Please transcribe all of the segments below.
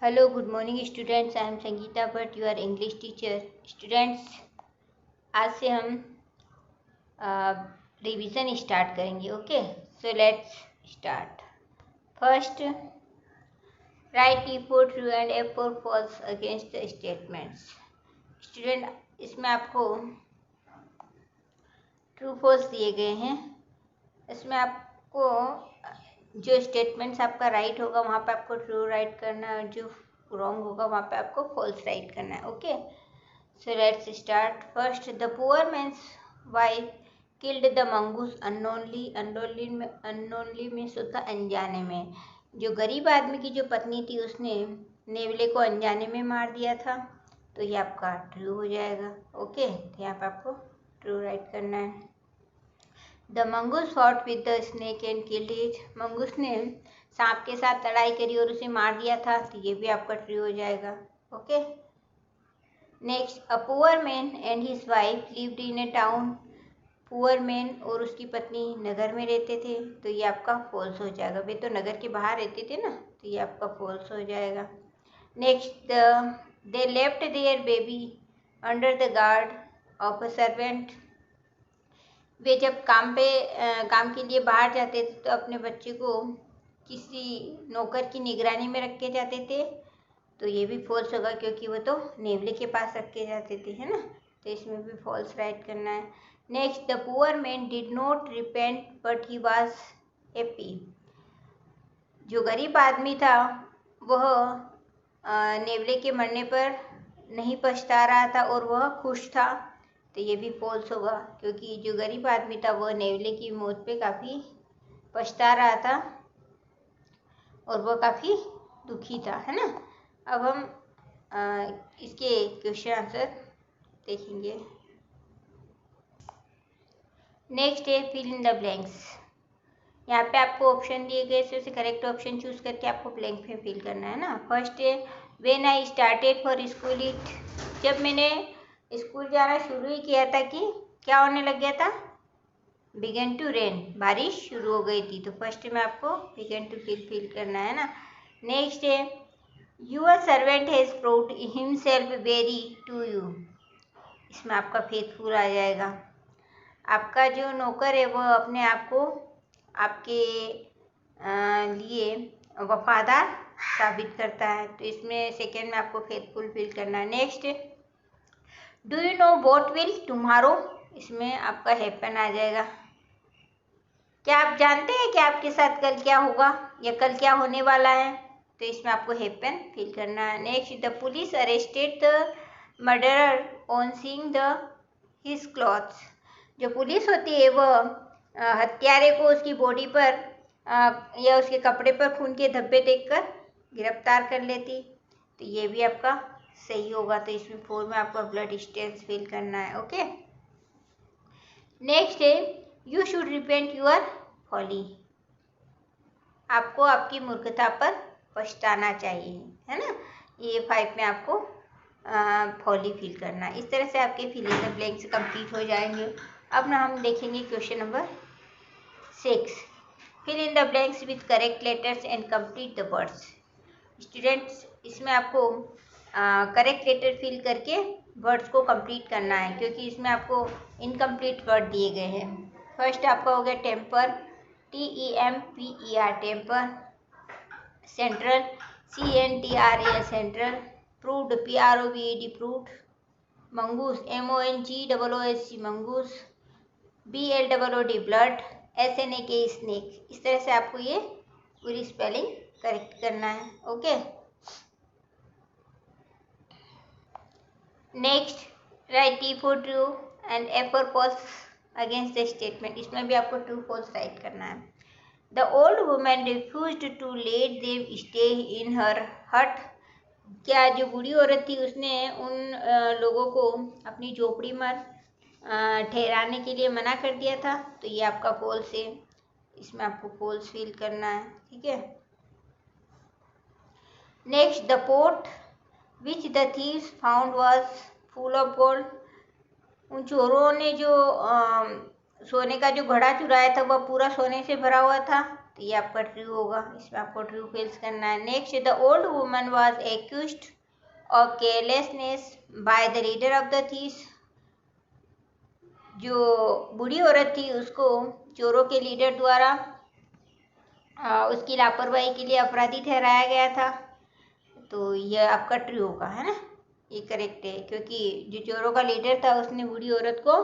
Hello, good morning students. I am Sangeeta Bhatt, your English teacher. Students, आज से हम revision start करेंगे. Okay, so let's start. First, right E for true and F for false against the statements. Student, इसमें आपको true false दिए गए हैं. इसमें आपको जो स्टेटमेंट्स आपका राइट होगा वहाँ पे आपको ट्रू राइट करना है, और जो रॉन्ग होगा वहाँ पे आपको फॉल्स राइट करना है. Okay, so let's start. First, the poor man's wife killed the mongoose unknowingly. Unknowingly means होता अनजाने में. जो गरीब आदमी की जो पत्नी थी उसने नेवले को अनजाने में मार दिया था, तो ये आपका ट्रू हो जाएगा. ओके, तो यहाँ पे आपको ट्रू राइट करना है. The mongoose fought with the snake and killed it. Mongoose ने सांप के साथ लड़ाई करी और उसे मार दिया था, तो ये भी आपका ट्रू हो जाएगा. Okay, next, a poor man and his wife lived in A town. Poor man और उसकी पत्नी नगर में रहते थे, तो ये आपका फॉल्स हो जाएगा. वे तो नगर के बाहर रहते थे ना, तो ये आपका फॉल्स हो जाएगा. Next, they left their baby under the guard of a servant. वे जब काम के लिए बाहर जाते थे तो अपने बच्चे को किसी नौकर की निगरानी में रख के जाते थे, तो ये भी फॉल्स होगा क्योंकि वो तो नेवले के पास रख के जाते थे, है ना. तो इसमें भी फॉल्स राइट करना है. Next, the poor man did not repent but he was happy. जो गरीब आदमी था वह नेवले के मरने पर नहीं पछता रहा था और वह खुश था, तो ये भी फॉल्स होगा क्योंकि जो गरीब आदमी था वह नेवले की मौत पे काफ़ी पछता रहा था और वह काफ़ी दुखी था, है ना. अब हम इसके क्वेश्चन आंसर देखेंगे. नेक्स्ट है फिल इन द ब्लैंक्स. यहाँ पे आपको ऑप्शन दिए गए, इससे करेक्ट ऑप्शन चूज करके आपको ब्लैंक में फिल करना है ना. फर्स्ट है when I started for school it. जब मैंने स्कूल जाना शुरू ही किया था कि क्या होने लग गया था, बिगन टू रेन, बारिश शुरू हो गई थी. तो फर्स्ट में आपको बिगन टू फिल करना है ना. नेक्स्ट है your servant has proved himself very true to. इसमें आपका फेथफुल आ जाएगा. आपका जो नौकर है वह अपने आप को आपके लिए वफादार साबित करता है, तो इसमें सेकेंड में आपको फेथफुल फिल करना है. Next, do you know what will tomorrow. इसमें आपका हैपन आ जाएगा. क्या आप जानते हैं कि आपके साथ कल क्या होगा या कल क्या होने वाला है, तो इसमें आपको हैपन फिल करना है. Next, the police arrested the murderer on seeing the his clothes. जो पुलिस होती है वह हत्यारे को उसकी बॉडी पर या उसके कपड़े पर खून के धब्बे देखकर गिरफ्तार कर लेती, तो ये भी आपका सही होगा. तो इसमें 4 में आपको ब्लड स्टेन्स फिल करना है. ओके, नेक्स्ट है you should repent your folly. आपको आपकी मूर्खता पर पछताना चाहिए, है ना. ये 5 में आपको फॉली फिल करना है. इस तरह से आपके fill in the blanks complete हो जाएंगे. अब ना हम देखेंगे question number 6. Fill in the blanks with correct letters and complete the words. Students, इसमें आपको करेक्ट लेटर फिल करके वर्ड्स को कंप्लीट करना है क्योंकि इसमें आपको इनकम्प्लीट वर्ड दिए गए हैं. फर्स्ट आपका हो गया temper, TEMPER temper. Central, CENTRAL central. Proved, PROVED proved. Mongoose, MONGOOSC mongoose. BLOOD blood. SNAK snake. इस तरह से आपको ये पूरी स्पेलिंग करेक्ट करना है. Okay, next, right T for true and F for false against the statement. इसमें भी आपको ट्रू फॉल्स राइट करना है. The old women refused to let them stay in her hut. क्या जो बूढ़ी औरत थी उसने उन लोगों को अपनी झोपड़ी में ठहराने के लिए मना कर दिया था, तो ये आपका फॉल्स है. इसमें आपको फॉल्स फिल करना है. ठीक है. Next, the pot which the thieves found was full of gold. उन चोरों ने जो सोने का जो घड़ा चुराया था वह पूरा सोने से भरा हुआ था, तो ये आपका ट्रू होगा, इसमें आपको ट्रू फिल्स करना है। Next, the old woman was accused of carelessness by the leader of the thieves. जो बूढ़ी औरत थी उसको चोरों के लीडर द्वारा उसकी लापरवाही के लिए अपराधी ठहराया गया था। तो यह आपका ट्रू होगा, है ना, ये करेक्ट है, क्योंकि जो चोरों का लीडर था उसने बूढ़ी औरत को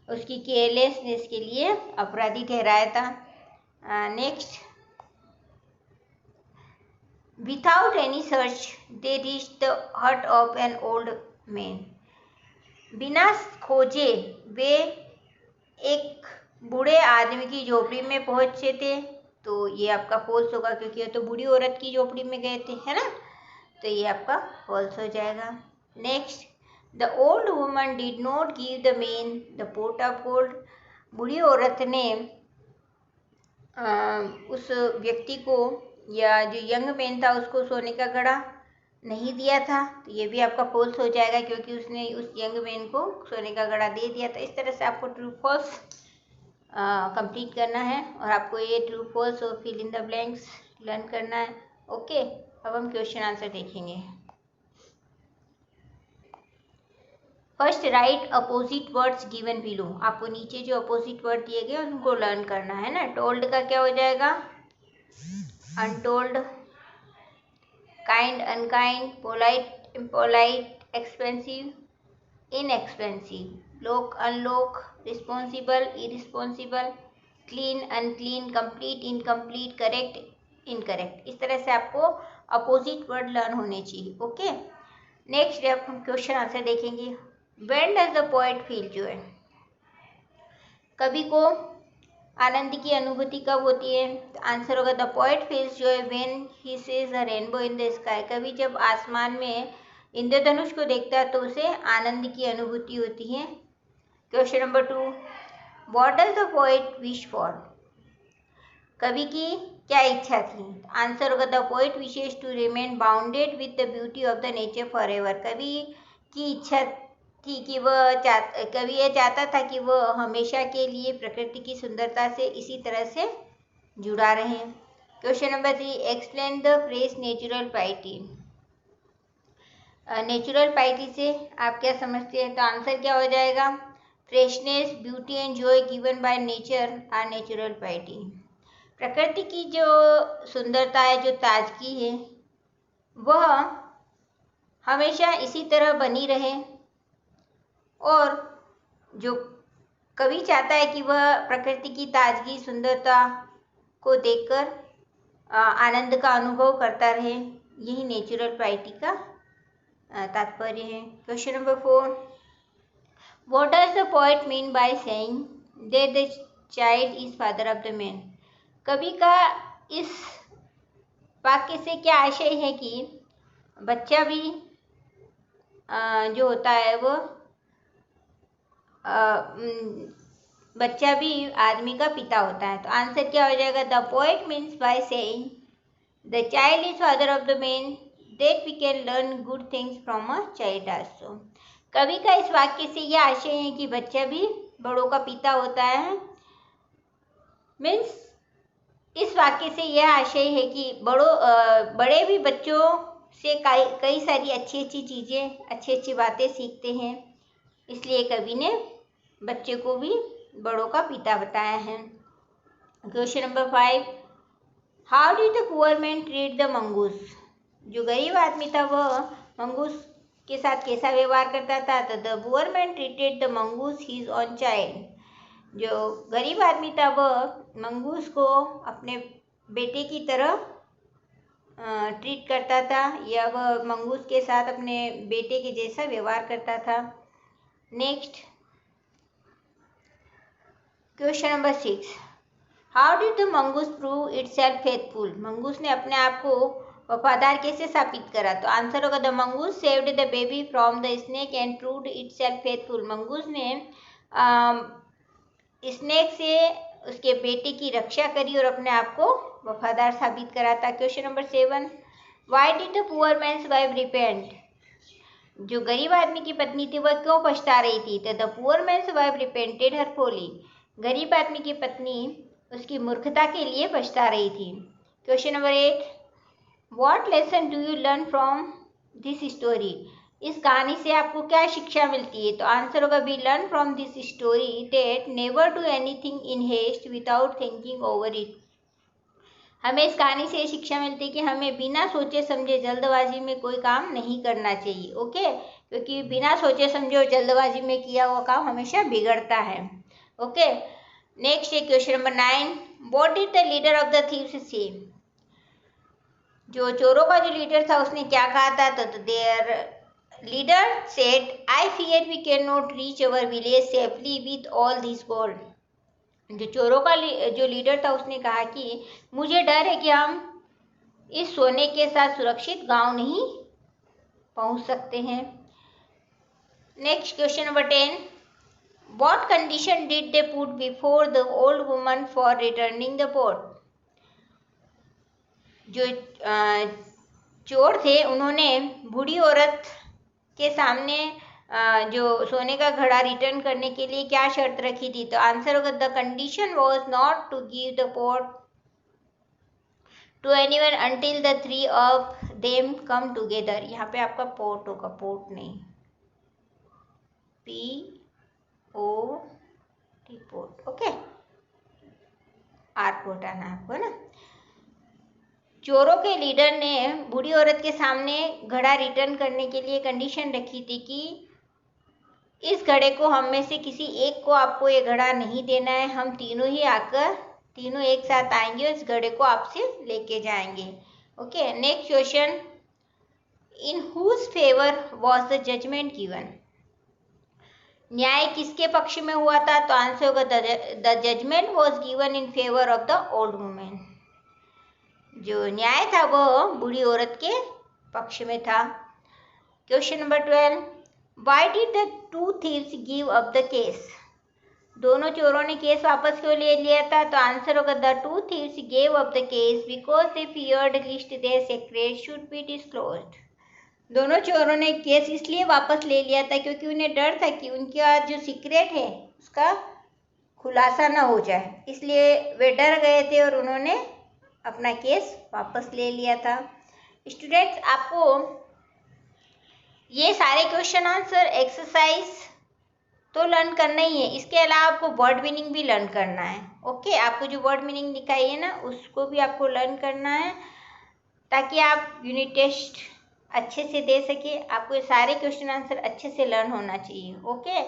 उसकी केयरलेसनेस के लिए अपराधी ठहराया था। Next, without any search they reach the हट ऑफ एन ओल्ड मैन। बिना खोजे वे एक बूढ़े आदमी की झोपड़ी में पहुंचे थे। तो ये आपका फॉल्स होगा, क्योंकि ये तो बूढ़ी औरत की झोपड़ी में गए थे, है ना, तो ये आपका फॉल्स हो जाएगा। Next, the old woman did not give the man the pot of gold. बूढ़ी औरत ने उस व्यक्ति को या जो यंग मैन था उसको सोने का घड़ा नहीं दिया था। तो ये भी आपका फॉल्स हो जाएगा, क्योंकि उसने उस यंग मैन को सोने का घड़ा दे दिया था। इस तरह से आपको ट्रू फॉल्स कंप्लीट करना है और आपको ये ट्रू फॉल्स और fill in the blanks learn करना है। ओके, अब हम क्वेश्चन आंसर देखेंगे। First, write opposite words given below. आपको नीचे जो अपोजिट वर्ड दिए गए उनको लर्न करना है ना। टोल्ड का क्या हो जाएगा? Untold. Kind unkind, polite impolite, expensive inexpensive, lock unlock, responsible irresponsible, clean unclean, complete incomplete, correct incorrect. इस तरह से आपको अपोजिट वर्ड लर्न होने चाहिए। ओके, नेक्स्ट अब हम क्वेश्चन आंसर देखेंगे। When does the poet feel Joy? कवि को आनंद की अनुभूति कब होती है? तो आंसर होगा the poet feels Joy when he sees a rainbow in the sky. कवि जब आसमान में इंद्रधनुष को देखता है तो उसे आनंद की अनुभूति होती है। Question number 2, what does the poet wish for? कवि की क्या इच्छा थी? आंसर होगा the poet wishes to remain bounded with the beauty of the nature forever एवर। कवि की इच्छा थी कि कवि यह चाहता था कि वह हमेशा के लिए प्रकृति की सुंदरता से इसी तरह से जुड़ा रहे। Question number 3, explain the phrase natural piety. Natural piety से आप क्या समझते हैं? तो आंसर क्या हो जाएगा? Freshness, beauty and joy given by nature are natural piety. प्रकृति की जो सुंदरता है, जो ताजगी है, वह हमेशा इसी तरह बनी रहे। और जो कवि चाहता है कि वह प्रकृति की ताजगी सुंदरता को देखकर आनंद का अनुभव करता रहे। यही नेचुरल पाइटी का तात्पर्य है। Question number 4, what does the poet mean by saying that the child is father of the man? कवि का इस वाक्य से क्या आशय है कि बच्चा भी जो होता है वो बच्चा भी आदमी का पिता होता है। तो आंसर क्या हो जाएगा? The poet means by saying the child is father of the man that we can learn good things from a child also. कवि का इस वाक्य से यह आशय है कि बच्चा भी बड़ों का पिता होता है। मीन्स इस वाक्य से यह आशय है कि बड़े भी बच्चों से कई सारी अच्छी अच्छी चीज़ें, अच्छी अच्छी बातें सीखते हैं। इसलिए कवि ने बच्चे को भी बड़ों का पिता बताया है। Question number 5, how did the poor man treat the mongoose? जो गरीब आदमी था वह मंगूस के साथ कैसा व्यवहार करता था? तो the poor man treated the mongoose his own child. जो गरीब आदमी था वह मंगूस को अपने बेटे की तरह ट्रीट करता था, या वह मंगूस के साथ अपने बेटे के जैसा व्यवहार करता था। Next, question number 6, how did the mongoose prove itself faithful? Mongoose ने अपने आप को वफादार कैसे साबित करा? तो आंसर होगा the mongoose saved the baby from the snake and proved itself faithful. Mongoose ने स्नेक से उसके बेटे की रक्षा करी और अपने आप को वफादार साबित करा था। Question number 7, why did the poor man's wife repent? जो गरीब आदमी की पत्नी थी वह क्यों पछता रही थी? तो the poor man's wife repented her folly. गरीब आदमी की पत्नी उसकी मूर्खता के लिए पछता रही थी। Question number 8, what lesson do you learn from this story? इस कहानी से आपको क्या शिक्षा मिलती है? तो आंसर होगा we learn from this story that never do anything in haste without thinking over it. हमें इस कहानी से ये शिक्षा मिलती है कि हमें बिना सोचे समझे जल्दबाजी में कोई काम नहीं करना चाहिए। ओके, क्योंकि बिना सोचे समझे और जल्दबाजी में किया हुआ काम हमेशा बिगड़ता है। ओके, नेक्स्ट है question number 9, what did the leader of the thieves से? जो चोरों का जो लीडर था उसने क्या कहा था? तो their leader said, I fear we can not reach our village safely with all this gold. जो चोरों का जो लीडर था उसने कहा कि मुझे डर है कि हम इस सोने के साथ सुरक्षित गांव नहीं पहुंच सकते हैं। Next question number 10, what condition did they put before the old woman for returning the port? जो चोर थे उन्होंने बूढ़ी औरत के सामने जो सोने का घड़ा रिटर्न करने के लिए क्या शर्त रखी थी? तो आंसर होगा the condition was not to give the port to anyone until the three of them come together. यहाँ पे आपका पोर्ट होगा, पोर्ट नहीं, P-O-T, पोर्ट। ओके, आर को हटाना आपको ना। चोरों के लीडर ने बूढ़ी औरत के सामने घड़ा रिटर्न करने के लिए कंडीशन रखी थी कि इस घड़े को हम में से किसी एक को आपको ये घड़ा नहीं देना है, हम तीनों ही आकर तीनों एक साथ आएंगे और इस घड़े को आपसे लेके जाएंगे। Okay, next question, in whose favour was the judgement given? न्याय किसके पक्ष में हुआ था? तो आंसर होगा the judgement was given in favour of the old women. जो न्याय था वो बूढ़ी औरत के पक्ष में था। Question number 12, Why did the two thieves give up the case? दोनों चोरों ने केस वापस क्यों ले लिया था? तो आंसर होगा the two thieves gave up the case because they feared lest their secret should be disclosed. दोनों चोरों ने केस इसलिए वापस ले लिया था क्योंकि उन्हें डर था कि उनका जो सीक्रेट है उसका खुलासा ना हो जाए, इसलिए वे डर गए थे और उन्होंने अपना केस वापस ले लिया था। स्टूडेंट्स, आपको ये सारे क्वेश्चन आंसर एक्सरसाइज तो लर्न करना ही है, इसके अलावा आपको वर्ड मीनिंग भी लर्न करना है। ओके, आपको जो वर्ड मीनिंग दिखाई है ना उसको भी आपको लर्न करना है ताकि आप यूनिट टेस्ट अच्छे से दे सके। आपको ये सारे क्वेश्चन आंसर अच्छे से लर्न होना चाहिए। ओके,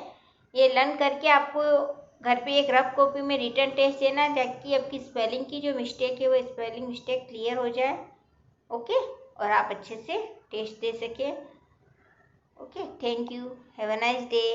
ये लर्न करके आपको घर पे एक रफ कॉपी में रिटन टेस्ट देना ताकि आपकी स्पेलिंग की जो मिस्टेक है वो स्पेलिंग मिस्टेक क्लियर हो जाए। ओके, और आप अच्छे से टेस्ट दे सके। Okay, thank you. Have a nice day.